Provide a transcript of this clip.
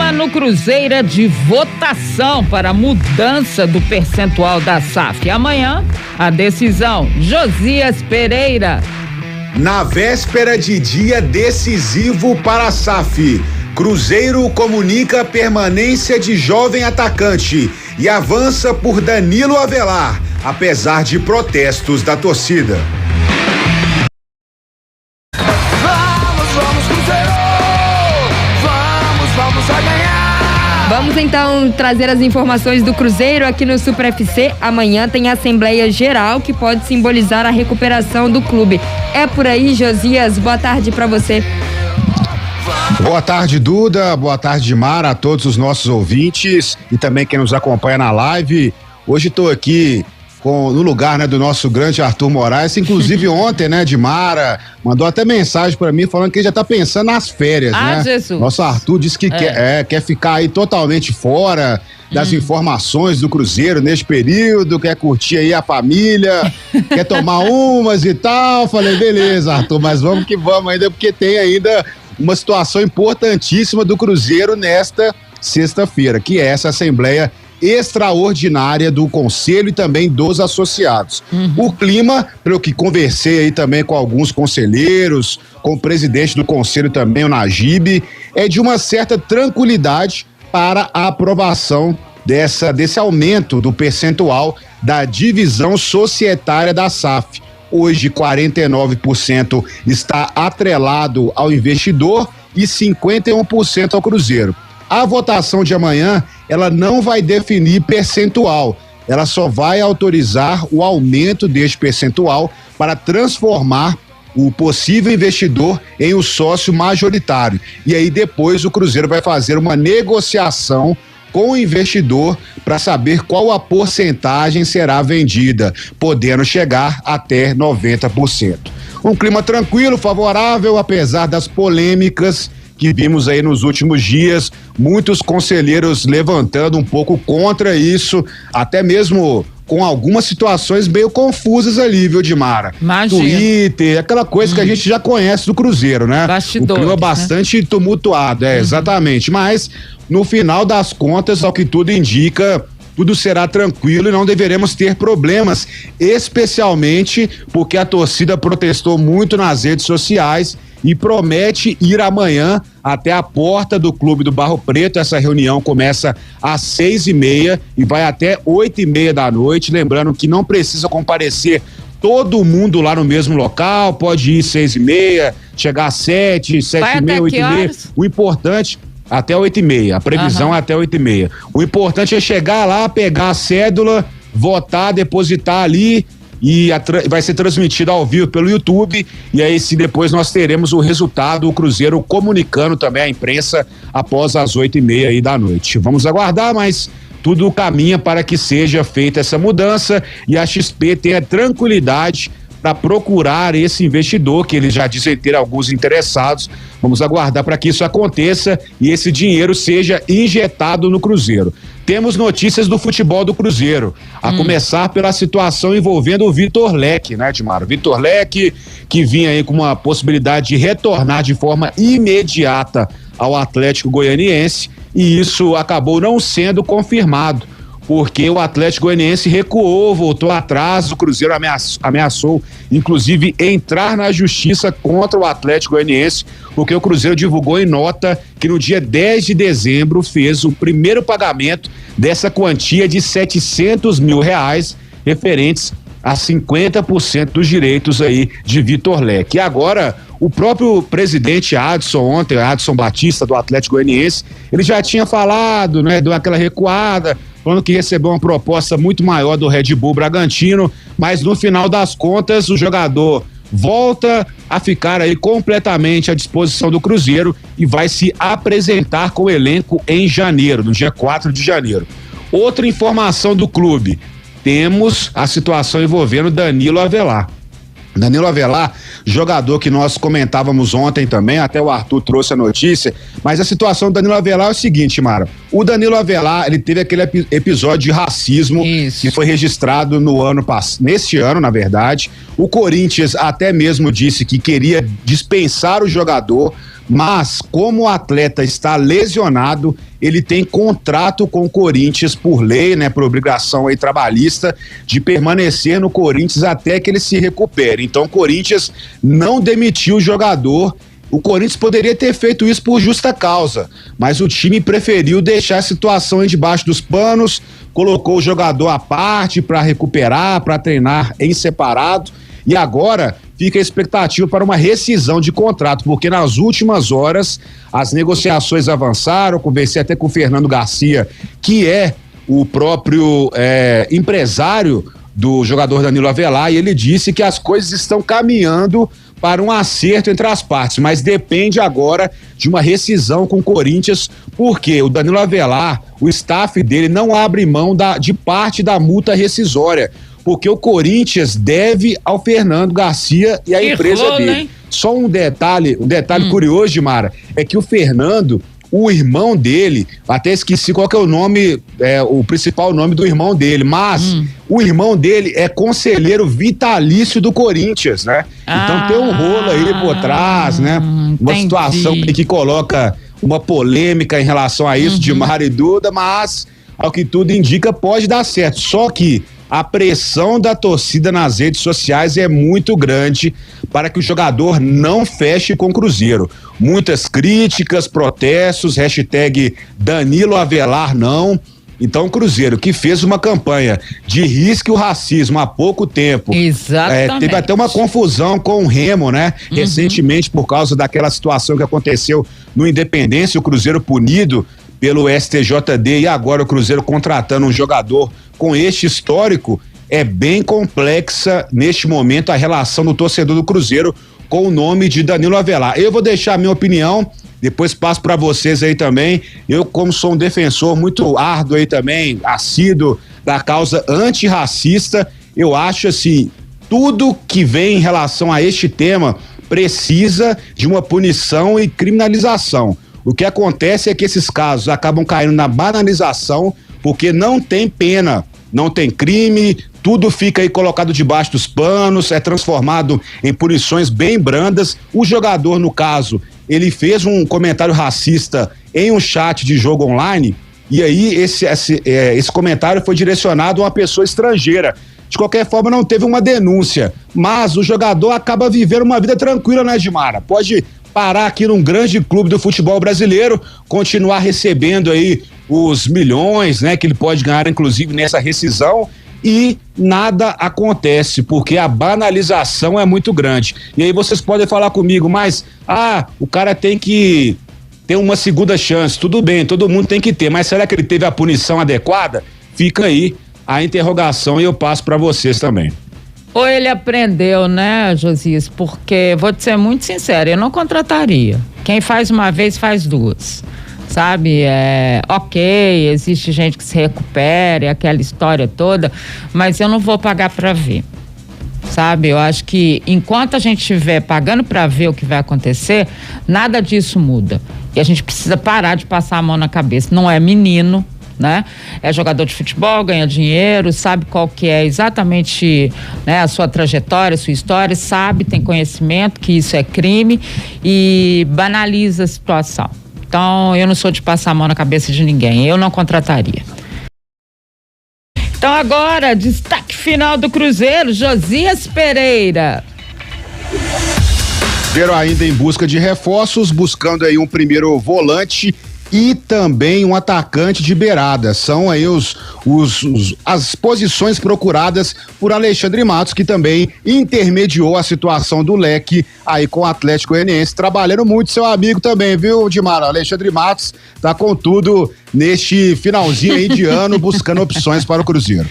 Clima no Cruzeiro é de votação para a mudança do percentual da SAF. Amanhã, a decisão. Josias Pereira. Na véspera de dia decisivo para a SAF, Cruzeiro comunica a permanência de jovem atacante e avança por Danilo Avelar, apesar de protestos da torcida. Vamos então trazer as informações do Cruzeiro aqui no Super FC. Amanhã tem a Assembleia Geral que pode simbolizar a recuperação do clube. É por aí, Josias. Boa tarde para você. Boa tarde, Duda. Boa tarde, Mara, a todos os nossos ouvintes e também quem nos acompanha na live. Hoje estou aqui no lugar, né, do nosso grande Arthur Moraes, inclusive ontem, né, de Mara, mandou até mensagem para mim falando que ele já tá pensando nas férias, né? Jesus. Nosso Arthur disse que quer ficar aí totalmente fora das informações do Cruzeiro neste período, quer curtir aí a família, quer tomar umas e tal. Falei, beleza, Arthur, mas vamos que vamos ainda, porque tem ainda uma situação importantíssima do Cruzeiro nesta sexta-feira, que é essa Assembleia Extraordinária do Conselho e também dos associados. O clima, pelo que conversei aí também com alguns conselheiros, com o presidente do Conselho também, o Najib, é de uma certa tranquilidade para a aprovação desse aumento do percentual da divisão societária da SAF. Hoje, 49% está atrelado ao investidor e 51% ao Cruzeiro. A votação de amanhã, ela não vai definir percentual, ela só vai autorizar o aumento deste percentual para transformar o possível investidor em um sócio majoritário. E aí depois o Cruzeiro vai fazer uma negociação com o investidor para saber qual a porcentagem será vendida, podendo chegar até 90%. Um clima tranquilo, favorável, apesar das polêmicas que vimos aí nos últimos dias, muitos conselheiros levantando um pouco contra isso, até mesmo com algumas situações meio confusas ali, viu, Dimara? Imagina. Twitter, aquela coisa que a gente já conhece do Cruzeiro, né? Bastidores, o clima bastante tumultuado, exatamente, mas no final das contas, ao que tudo indica, tudo será tranquilo e não deveremos ter problemas, especialmente porque a torcida protestou muito nas redes sociais e promete ir amanhã até a porta do Clube do Barro Preto. Essa reunião começa às 6h30 e vai até 8h30 da noite. Lembrando que não precisa comparecer todo mundo lá no mesmo local, pode ir 6h30, chegar às 7, 7h30, 8h30. O importante, até 8h30, a previsão é até 8h30. O importante é chegar lá, pegar a cédula, votar, depositar ali, e vai ser transmitido ao vivo pelo YouTube, e aí depois nós teremos o resultado, o Cruzeiro comunicando também à imprensa após as 8h30 aí da noite. Vamos aguardar, mas tudo caminha para que seja feita essa mudança e a XP tenha tranquilidade para procurar esse investidor, que eles já dizem ter alguns interessados. Vamos aguardar para que isso aconteça e esse dinheiro seja injetado no Cruzeiro. Temos notícias do futebol do Cruzeiro, a começar pela situação envolvendo o Vitor Leque, né, Timaro? Vitor Leque, que vinha aí com uma possibilidade de retornar de forma imediata ao Atlético Goianiense, e isso acabou não sendo confirmado, porque o Atlético Goianiense recuou, voltou atrás, o Cruzeiro ameaçou, inclusive, entrar na justiça contra o Atlético Goianiense, porque o Cruzeiro divulgou em nota que no dia 10 de dezembro fez o primeiro pagamento dessa quantia de R$700 mil, referentes a 50% dos direitos aí de Vitor Leque. E agora, o próprio presidente Adson Batista, do Atlético Goianiense, ele já tinha falado, né, deu aquela recuada, falando que recebeu uma proposta muito maior do Red Bull Bragantino, mas no final das contas o jogador volta a ficar aí completamente à disposição do Cruzeiro e vai se apresentar com o elenco em janeiro, no dia 4 de janeiro. Outra informação do clube, temos a situação envolvendo Danilo Avelar. Danilo Avelar, jogador que nós comentávamos ontem também, até o Arthur trouxe a notícia, mas a situação do Danilo Avelar é o seguinte, Mara, o Danilo Avelar, ele teve aquele episódio de racismo que foi registrado neste ano, na verdade. O Corinthians até mesmo disse que queria dispensar o jogador mas como o atleta está lesionado, ele tem contrato com o Corinthians por lei, né, por obrigação aí trabalhista, de permanecer no Corinthians até que ele se recupere. Então o Corinthians não demitiu o jogador. O Corinthians poderia ter feito isso por justa causa, mas o time preferiu deixar a situação aí debaixo dos panos, colocou o jogador à parte para recuperar, para treinar em separado, e agora fica a expectativa para uma rescisão de contrato, porque nas últimas horas as negociações avançaram. Conversei até com o Fernando Garcia, que é o próprio empresário do jogador Danilo Avelar, e ele disse que as coisas estão caminhando para um acerto entre as partes, mas depende agora de uma rescisão com o Corinthians, porque o Danilo Avelar, o staff dele não abre mão de parte da multa rescisória, porque o Corinthians deve ao Fernando Garcia e a empresa dele. Hein? Só um detalhe curioso, Dimara, é que o Fernando, o irmão dele, até esqueci qual que é o nome, o principal nome do irmão dele, mas o irmão dele é conselheiro vitalício do Corinthians, né? Então tem um rolo aí por trás, né? Uma situação que coloca uma polêmica em relação a isso, de Dimara e Duda, mas ao que tudo indica pode dar certo, só que a pressão da torcida nas redes sociais é muito grande para que o jogador não feche com o Cruzeiro. Muitas críticas, protestos, hashtag Danilo Avelar não. Então o Cruzeiro, que fez uma campanha de risque o racismo há pouco tempo, teve até uma confusão com o Remo, né? Recentemente, por causa daquela situação que aconteceu no Independência, o Cruzeiro punido pelo STJD, e agora o Cruzeiro contratando um jogador com este histórico. É bem complexa neste momento a relação do torcedor do Cruzeiro com o nome de Danilo Avelar. Eu vou deixar a minha opinião, depois passo para vocês aí também. Eu, como sou um defensor muito árduo aí também, assíduo da causa antirracista, eu acho assim, tudo que vem em relação a este tema precisa de uma punição e criminalização. O que acontece é que esses casos acabam caindo na banalização, porque não tem pena, não tem crime, tudo fica aí colocado debaixo dos panos, é transformado em punições bem brandas. O jogador, no caso, ele fez um comentário racista em um chat de jogo online, e aí esse comentário foi direcionado a uma pessoa estrangeira. De qualquer forma, não teve uma denúncia, mas o jogador acaba vivendo uma vida tranquila, né, Dimara? Pode parar aqui num grande clube do futebol brasileiro, continuar recebendo aí os milhões, né, que ele pode ganhar, inclusive, nessa rescisão, e nada acontece, porque a banalização é muito grande. E aí vocês podem falar comigo, mas, o cara tem que ter uma segunda chance. Tudo bem, todo mundo tem que ter, mas será que ele teve a punição adequada? Fica aí a interrogação e eu passo para vocês também. Ou ele aprendeu, né, Josias? Porque, vou te ser muito sincera, eu não contrataria. Quem faz uma vez, faz duas. Sabe? Ok, existe gente que se recupera, aquela história toda, mas eu não vou pagar para ver. Sabe? Eu acho que enquanto a gente estiver pagando para ver o que vai acontecer, nada disso muda. E a gente precisa parar de passar a mão na cabeça. Não é menino, né? É jogador de futebol, ganha dinheiro, sabe qual que é exatamente, né, a sua trajetória, a sua história, sabe, tem conhecimento que isso é crime e banaliza a situação. Então, eu não sou de passar a mão na cabeça de ninguém, eu não contrataria. Então agora, destaque final do Cruzeiro, Josias Pereira. Cruzeiro ainda em busca de reforços, buscando aí um primeiro volante e também um atacante de beirada. São aí as posições procuradas por Alexandre Matos, que também intermediou a situação do Leque aí com o Atlético Goianiense, trabalhando muito, seu amigo também, viu, Dimara? Alexandre Matos tá com tudo neste finalzinho aí de ano, buscando opções para o Cruzeiro.